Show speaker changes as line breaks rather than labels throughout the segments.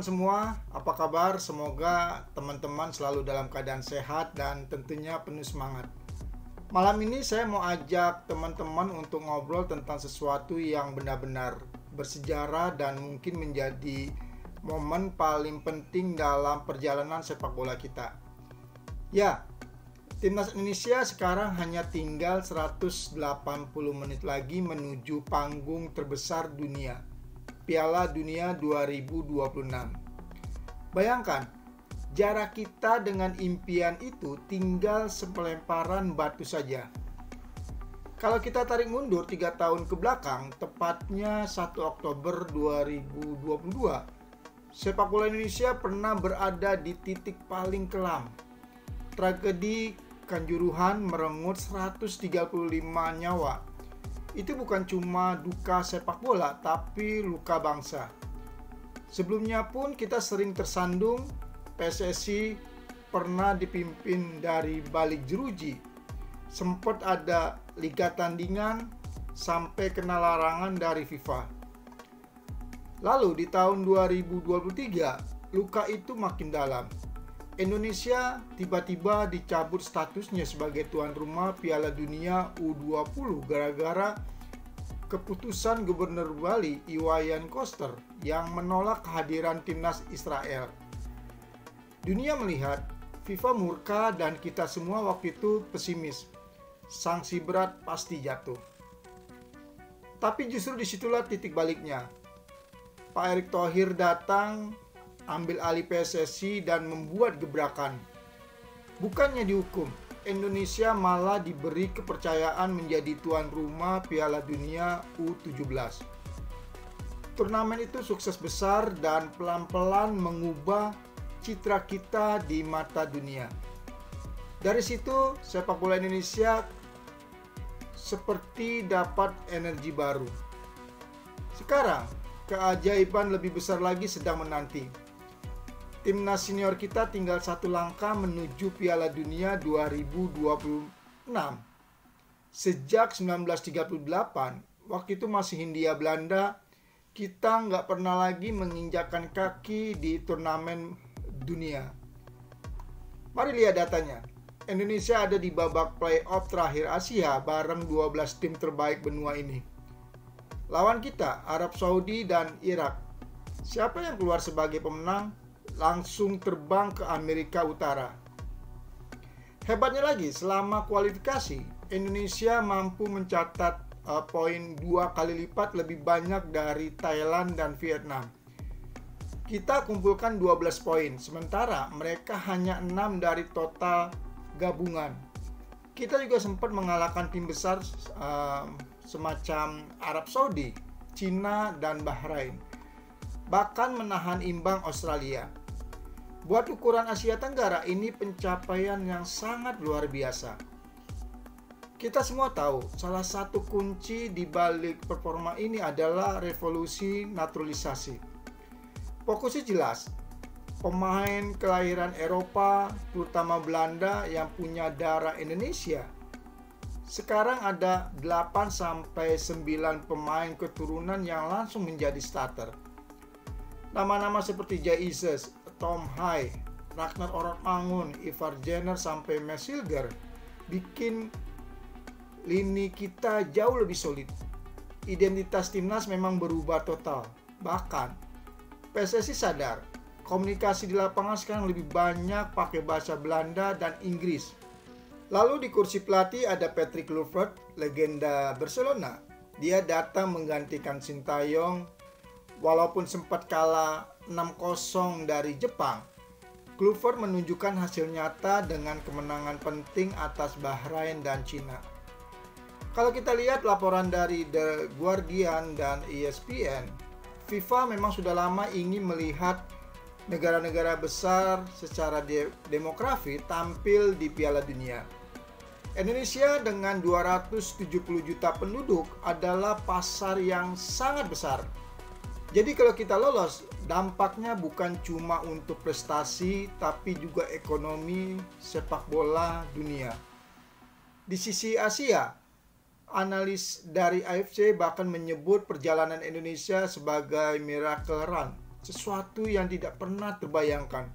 teman-teman semua, apa kabar? Semoga teman-teman selalu dalam keadaan sehat dan tentunya penuh semangat. Malam ini saya mau ajak teman-teman untuk ngobrol tentang sesuatu yang benar-benar bersejarah dan mungkin menjadi momen paling penting dalam perjalanan sepak bola kita. Ya, Timnas Indonesia sekarang hanya tinggal 180 menit lagi menuju panggung terbesar dunia, Piala Dunia 2026. Bayangkan, jarak kita dengan impian itu tinggal sepelemparan batu saja. Kalau kita tarik mundur 3 tahun ke belakang, tepatnya 1 Oktober 2022, sepak bola Indonesia pernah berada di titik paling kelam. Tragedi Kanjuruhan merenggut 135 nyawa. Itu bukan cuma duka sepak bola, tapi luka bangsa. Sebelumnya pun kita sering tersandung. PSSI pernah dipimpin dari balik jeruji. Sempat ada liga tandingan sampai kena larangan dari FIFA. Lalu di tahun 2023, luka itu makin dalam. Indonesia tiba-tiba dicabut statusnya sebagai tuan rumah Piala Dunia U20 gara-gara keputusan Gubernur Bali Iwayan Koster yang menolak kehadiran timnas Israel. Dunia melihat, FIFA murka dan kita semua waktu itu pesimis. Sanksi berat pasti jatuh. Tapi justru disitulah titik baliknya. Pak Erick Thohir datang, ambil alih PSSI dan membuat gebrakan. Bukannya dihukum, Indonesia malah diberi kepercayaan menjadi tuan rumah Piala Dunia U17. Turnamen itu sukses besar dan pelan-pelan mengubah citra kita di mata dunia. Dari situ, sepak bola Indonesia seperti dapat energi baru. Sekarang, keajaiban lebih besar lagi sedang menanti. Timnas senior kita tinggal satu langkah menuju Piala Dunia 2026. Sejak 1938, waktu itu masih Hindia Belanda, kita nggak pernah lagi menginjakkan kaki di turnamen dunia. Mari lihat datanya. Indonesia ada di babak playoff terakhir Asia bareng 12 tim terbaik benua ini. Lawan kita, Arab Saudi dan Irak. Siapa yang keluar sebagai pemenang? Langsung terbang ke Amerika Utara. Hebatnya lagi, selama kualifikasi, Indonesia mampu mencatat poin 2 kali lipat lebih banyak dari Thailand dan Vietnam. Kita kumpulkan 12 poin, sementara mereka hanya 6 dari total gabungan. Kita juga sempat mengalahkan tim besar semacam Arab Saudi, Cina, dan Bahrain. Bahkan menahan imbang Australia. Buat ukuran Asia Tenggara, ini pencapaian yang sangat luar biasa. Kita semua tahu, salah satu kunci di balik performa ini adalah revolusi naturalisasi. Fokusnya jelas, pemain kelahiran Eropa, terutama Belanda yang punya darah Indonesia. Sekarang ada 8-9 pemain keturunan yang langsung menjadi starter. Nama-nama seperti Jay Ises, Tom Hai, Ragnar Orotmangun, Ivar Jenner sampai Max Hilger bikin lini kita jauh lebih solid. Identitas timnas memang berubah total. Bahkan PSSI sadar, komunikasi di lapangan sekarang lebih banyak pakai bahasa Belanda dan Inggris. Lalu di kursi pelatih ada Patrick Kluivert, legenda Barcelona. Dia datang menggantikan Sintayong. Walaupun sempat kalah 6-0 dari Jepang, Kluivert menunjukkan hasil nyata dengan kemenangan penting atas Bahrain dan Cina. Kalau kita lihat laporan dari The Guardian dan ESPN, FIFA memang sudah lama ingin melihat negara-negara besar secara demografi tampil di Piala Dunia. Indonesia dengan 270 juta penduduk adalah pasar yang sangat besar. Jadi kalau kita lolos, dampaknya bukan cuma untuk prestasi, tapi juga ekonomi sepak bola dunia. Di sisi Asia, analis dari AFC bahkan menyebut perjalanan Indonesia sebagai miracle run. sesuatu yang tidak pernah terbayangkan.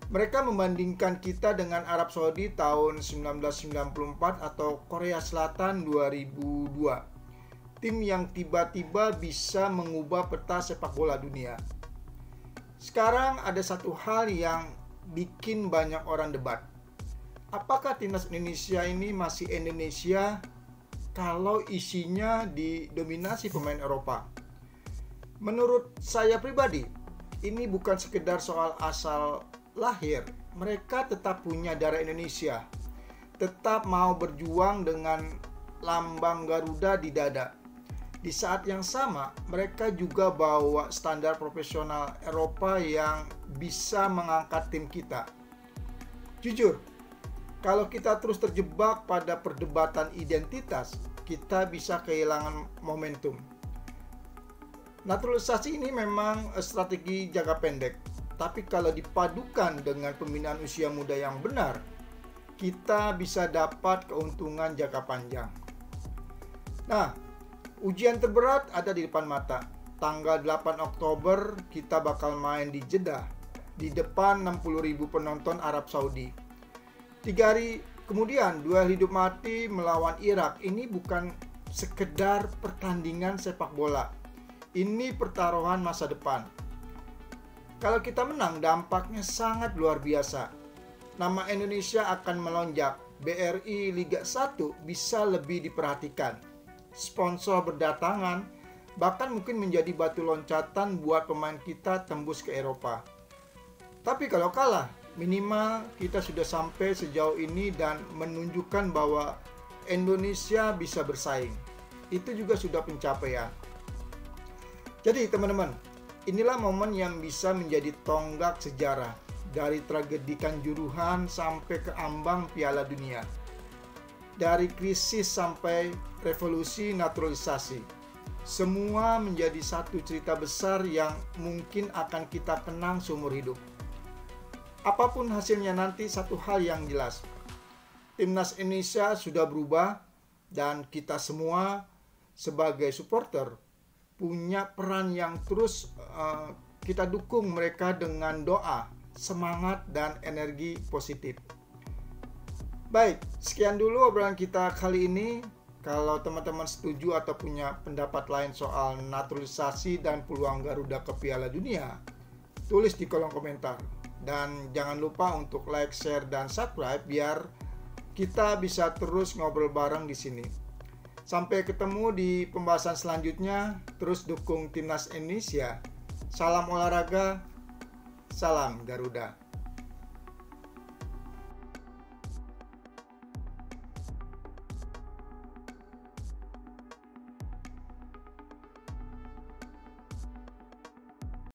Mereka membandingkan kita dengan Arab Saudi tahun 1994 atau Korea Selatan 2002. Tim yang tiba-tiba bisa mengubah peta sepak bola dunia. Sekarang ada satu hal yang bikin banyak orang debat. Apakah timnas Indonesia ini masih Indonesia kalau isinya didominasi pemain Eropa? Menurut saya pribadi, ini bukan sekedar soal asal lahir. Mereka tetap punya darah Indonesia, tetap mau berjuang dengan lambang Garuda di dada. Di saat yang sama, mereka juga bawa standar profesional Eropa yang bisa mengangkat tim kita. Jujur, kalau kita terus terjebak pada perdebatan identitas, kita bisa kehilangan momentum. Naturalisasi ini memang strategi jangka pendek, tapi kalau dipadukan dengan pembinaan usia muda yang benar, kita bisa dapat keuntungan jangka panjang. Nah, ujian terberat ada di depan mata. Tanggal 8 Oktober kita bakal main di Jeddah di depan 60.000 penonton Arab Saudi. 3 hari kemudian duel hidup mati melawan Irak. Ini bukan sekedar pertandingan sepak bola. Ini pertaruhan masa depan. Kalau kita menang, dampaknya sangat luar biasa. Nama Indonesia akan melonjak. BRI Liga 1 bisa lebih diperhatikan. Sponsor berdatangan, bahkan mungkin menjadi batu loncatan buat pemain kita tembus ke Eropa. Tapi kalau kalah, minimal kita sudah sampai sejauh ini dan menunjukkan bahwa Indonesia bisa bersaing. Itu juga sudah pencapaian. Jadi teman-teman, inilah momen yang bisa menjadi tonggak sejarah dari tragedi Kanjuruhan sampai ke ambang Piala Dunia. Dari krisis sampai revolusi naturalisasi. Semua menjadi satu cerita besar yang mungkin akan kita kenang seumur hidup. Apapun hasilnya nanti, satu hal yang jelas. Timnas Indonesia sudah berubah dan kita semua sebagai supporter punya peran yang terus kita dukung mereka dengan doa, semangat, dan energi positif. Baik, sekian dulu obrolan kita kali ini. Kalau teman-teman setuju atau punya pendapat lain soal naturalisasi dan peluang Garuda ke Piala Dunia, tulis di kolom komentar. Dan jangan lupa untuk like, share, dan subscribe biar kita bisa terus ngobrol bareng di sini. Sampai ketemu di pembahasan selanjutnya. Terus dukung Timnas Indonesia. Salam olahraga, salam Garuda.